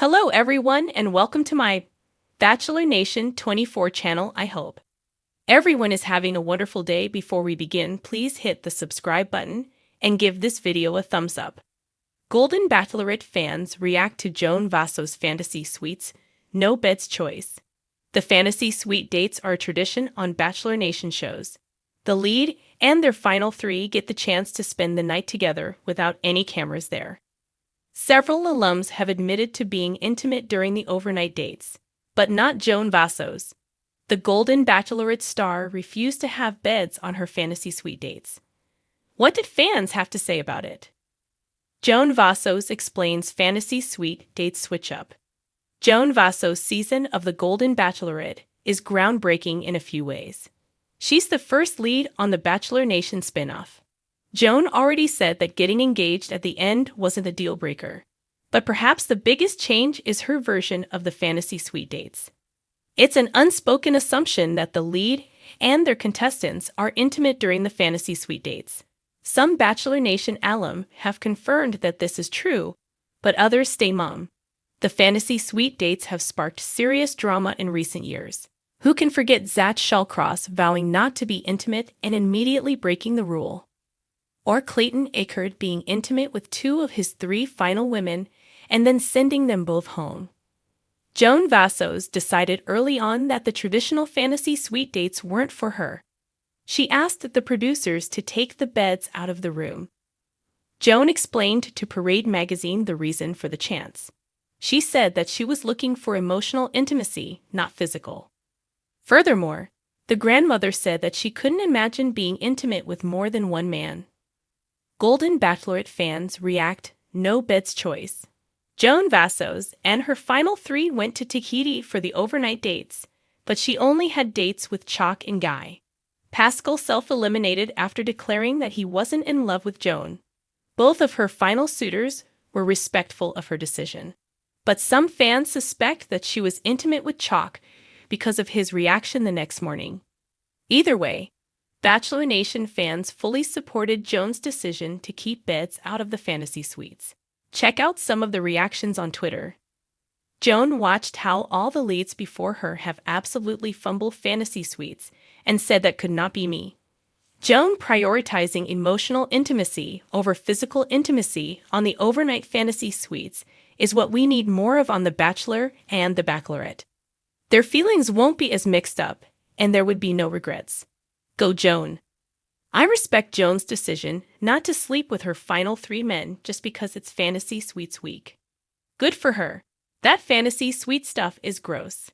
Hello everyone and welcome to my Bachelor Nation 24 channel. I hope everyone is having a wonderful day. Before we begin, please hit the subscribe button and give this video a thumbs up. Golden Bachelorette fans react to Joan Vassos' fantasy suites, no bed's choice. The fantasy suite dates are a tradition on Bachelor Nation shows. The lead and their final three get the chance to spend the night together without any cameras there. Several alums have admitted to being intimate during the overnight dates, but not Joan Vassos. The Golden Bachelorette star refused to have beds on her fantasy suite dates. What did fans have to say about it? Joan Vassos explains fantasy suite dates switch up. Joan Vassos' season of The Golden Bachelorette is groundbreaking in a few ways. She's the first lead on the Bachelor Nation spinoff. Joan already said that getting engaged at the end wasn't a deal breaker, but perhaps the biggest change is her version of the fantasy suite dates. It's an unspoken assumption that the lead and their contestants are intimate during the fantasy suite dates. Some Bachelor Nation alum have confirmed that this is true, but others stay mum. The fantasy suite dates have sparked serious drama in recent years. Who can forget Zach Shallcross vowing not to be intimate and immediately breaking the rule? Or Clayton Echard being intimate with two of his three final women and then sending them both home. Joan Vassos decided early on that the traditional fantasy suite dates weren't for her. She asked the producers to take the beds out of the room. Joan explained to Parade magazine the reason for the chance. She said that she was looking for emotional intimacy, not physical. Furthermore, the grandmother said that she couldn't imagine being intimate with more than one man. Golden Bachelorette fans react, no bed's choice. Joan Vassos and her final three went to Tahiti for the overnight dates, but she only had dates with Chalk and Guy. Pascal self-eliminated after declaring that he wasn't in love with Joan. Both of her final suitors were respectful of her decision. But some fans suspect that she was intimate with Chalk because of his reaction the next morning. Either way, Bachelor Nation fans fully supported Joan's decision to keep beds out of the fantasy suites. Check out some of the reactions on Twitter. Joan watched how all the leads before her have absolutely fumbled fantasy suites and said that could not be me. Joan prioritizing emotional intimacy over physical intimacy on the overnight fantasy suites is what we need more of on The Bachelor and The Bachelorette. Their feelings won't be as mixed up, and there would be no regrets. Go Joan. I respect Joan's decision not to sleep with her final three men just because it's fantasy suites week. Good for her. That fantasy suite stuff is gross.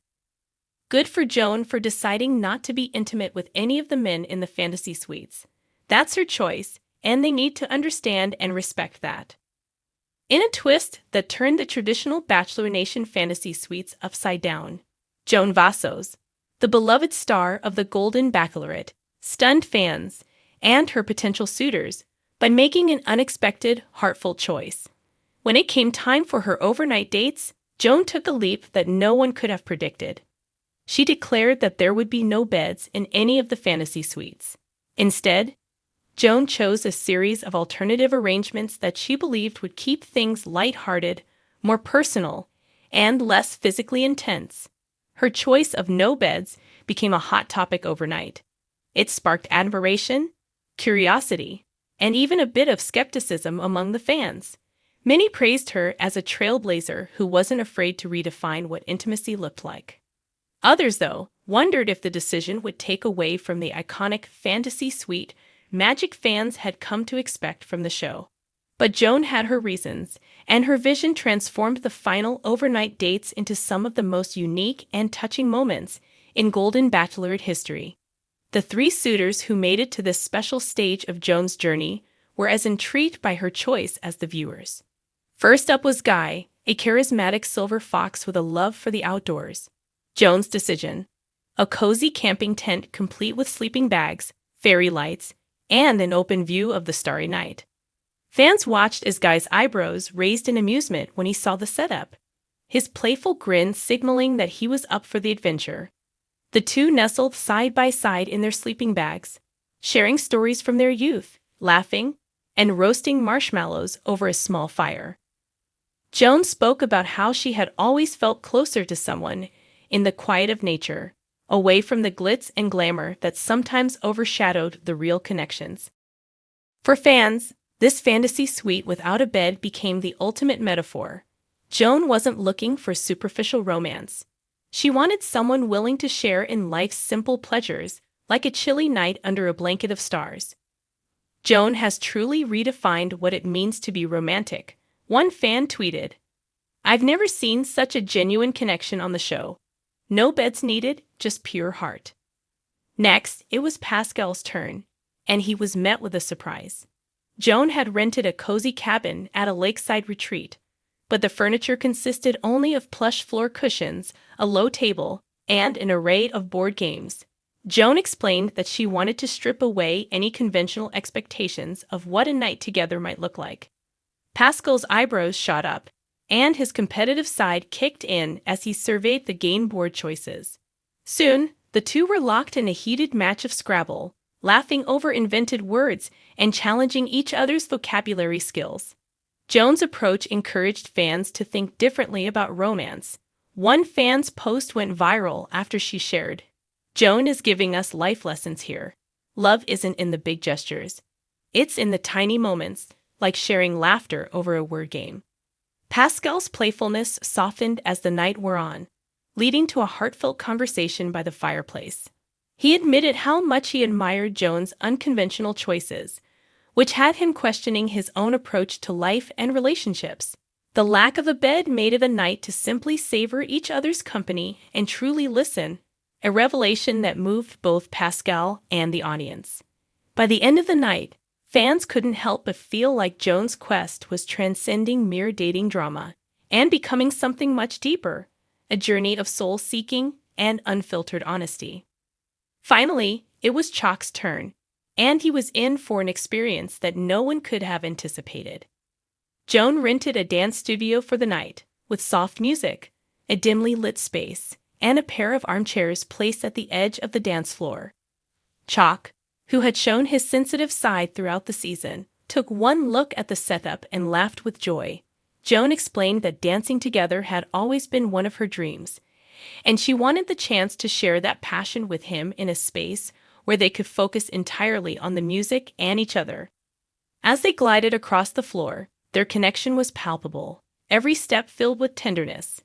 Good for Joan for deciding not to be intimate with any of the men in the fantasy suites. That's her choice, and they need to understand and respect that. In a twist that turned the traditional Bachelor Nation fantasy suites upside down, Joan Vassos, the beloved star of The Golden Bachelorette, stunned fans and her potential suitors by making an unexpected, heartful choice. When it came time for her overnight dates, Joan took a leap that no one could have predicted. She declared that there would be no beds in any of the fantasy suites. Instead, Joan chose a series of alternative arrangements that she believed would keep things lighthearted, more personal, and less physically intense. Her choice of no beds became a hot topic overnight. It sparked admiration, curiosity, and even a bit of skepticism among the fans. Many praised her as a trailblazer who wasn't afraid to redefine what intimacy looked like. Others, though, wondered if the decision would take away from the iconic fantasy suite magic fans had come to expect from the show. But Joan had her reasons, and her vision transformed the final overnight dates into some of the most unique and touching moments in Golden Bachelorette history. The three suitors who made it to this special stage of Joan's journey were as intrigued by her choice as the viewers. First up was Guy, a charismatic silver fox with a love for the outdoors. Joan's decision: a cozy camping tent complete with sleeping bags, fairy lights, and an open view of the starry night. Fans watched as Guy's eyebrows raised in amusement when he saw the setup, his playful grin signaling that he was up for the adventure. The two nestled side by side in their sleeping bags, sharing stories from their youth, laughing, and roasting marshmallows over a small fire. Joan spoke about how she had always felt closer to someone in the quiet of nature, away from the glitz and glamour that sometimes overshadowed the real connections. For fans, this fantasy suite without a bed became the ultimate metaphor. Joan wasn't looking for superficial romance. She wanted someone willing to share in life's simple pleasures, like a chilly night under a blanket of stars. Joan has truly redefined what it means to be romantic. One fan tweeted, "I've never seen such a genuine connection on the show. No beds needed, just pure heart." Next, it was Pascal's turn, and he was met with a surprise. Joan had rented a cozy cabin at a lakeside retreat, but the furniture consisted only of plush floor cushions, a low table, and an array of board games. Joan explained that she wanted to strip away any conventional expectations of what a night together might look like. Pascal's eyebrows shot up, and his competitive side kicked in as he surveyed the game board choices. Soon, the two were locked in a heated match of Scrabble, laughing over invented words and challenging each other's vocabulary skills. Joan's approach encouraged fans to think differently about romance. One fan's post went viral after she shared, "Joan is giving us life lessons here. Love isn't in the big gestures. It's in the tiny moments, like sharing laughter over a word game." Pascal's playfulness softened as the night wore on, leading to a heartfelt conversation by the fireplace. He admitted how much he admired Joan's unconventional choices, which had him questioning his own approach to life and relationships. The lack of a bed made it a night to simply savor each other's company and truly listen, a revelation that moved both Pascal and the audience. By the end of the night, fans couldn't help but feel like Joan's quest was transcending mere dating drama and becoming something much deeper, a journey of soul-seeking and unfiltered honesty. Finally, it was Chalk's turn, and he was in for an experience that no one could have anticipated. Joan rented a dance studio for the night, with soft music, a dimly lit space, and a pair of armchairs placed at the edge of the dance floor. Chalk, who had shown his sensitive side throughout the season, took one look at the setup and laughed with joy. Joan explained that dancing together had always been one of her dreams, and she wanted the chance to share that passion with him in a space where they could focus entirely on the music and each other. As they glided across the floor, their connection was palpable, every step filled with tenderness.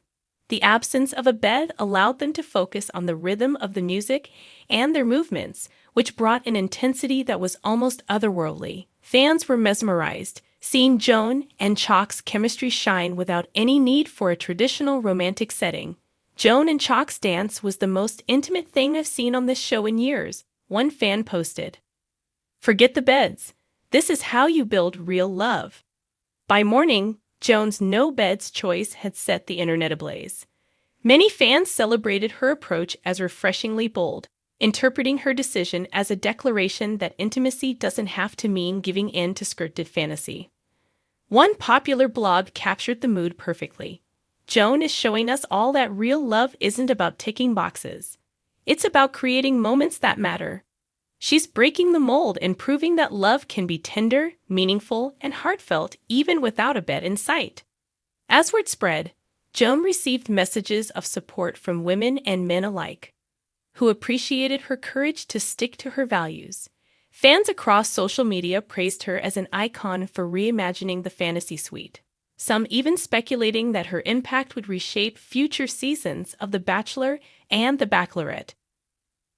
The absence of a bed allowed them to focus on the rhythm of the music and their movements, which brought an intensity that was almost otherworldly. Fans were mesmerized, seeing Joan and Chalk's chemistry shine without any need for a traditional romantic setting. "Joan and Chalk's dance was the most intimate thing I've seen on this show in years," one fan posted. "Forget the beds. This is how you build real love." By morning, Joan's no beds choice had set the internet ablaze. Many fans celebrated her approach as refreshingly bold, interpreting her decision as a declaration that intimacy doesn't have to mean giving in to scripted fantasy. One popular blog captured the mood perfectly. "Joan is showing us all that real love isn't about ticking boxes. It's about creating moments that matter. She's breaking the mold and proving that love can be tender, meaningful, and heartfelt even without a bed in sight." As word spread, Joan received messages of support from women and men alike, who appreciated her courage to stick to her values. Fans across social media praised her as an icon for reimagining the fantasy suite, some even speculating that her impact would reshape future seasons of The Bachelor and The Bachelorette.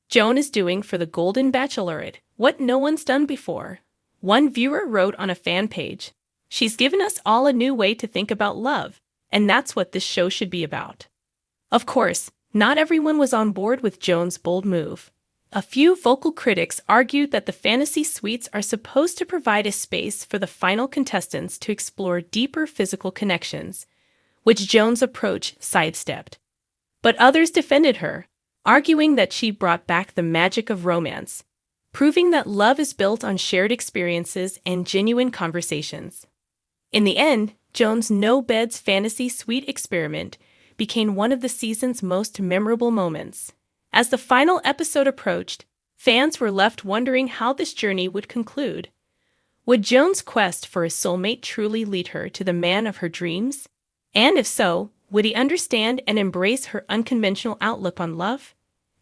Joan is doing for the Golden Bachelorette what no one's done before. One viewer wrote on a fan page, "She's given us all a new way to think about love, and that's what this show should be about." Of course, not everyone was on board with Joan's bold move. A few vocal critics argued that the fantasy suites are supposed to provide a space for the final contestants to explore deeper physical connections, which Joan's approach sidestepped. But others defended her, arguing that she brought back the magic of romance, proving that love is built on shared experiences and genuine conversations. In the end, Joan's no-beds fantasy suite experiment became one of the season's most memorable moments. As the final episode approached, fans were left wondering how this journey would conclude. Would Joan's quest for a soulmate truly lead her to the man of her dreams? And if so, would he understand and embrace her unconventional outlook on love?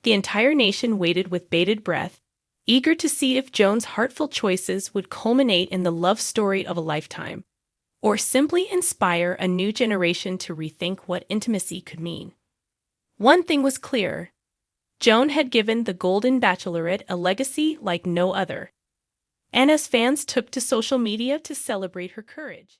The entire nation waited with bated breath, eager to see if Joan's heartful choices would culminate in the love story of a lifetime, or simply inspire a new generation to rethink what intimacy could mean. One thing was clear: Joan had given the Golden Bachelorette a legacy like no other. And as fans took to social media to celebrate her courage,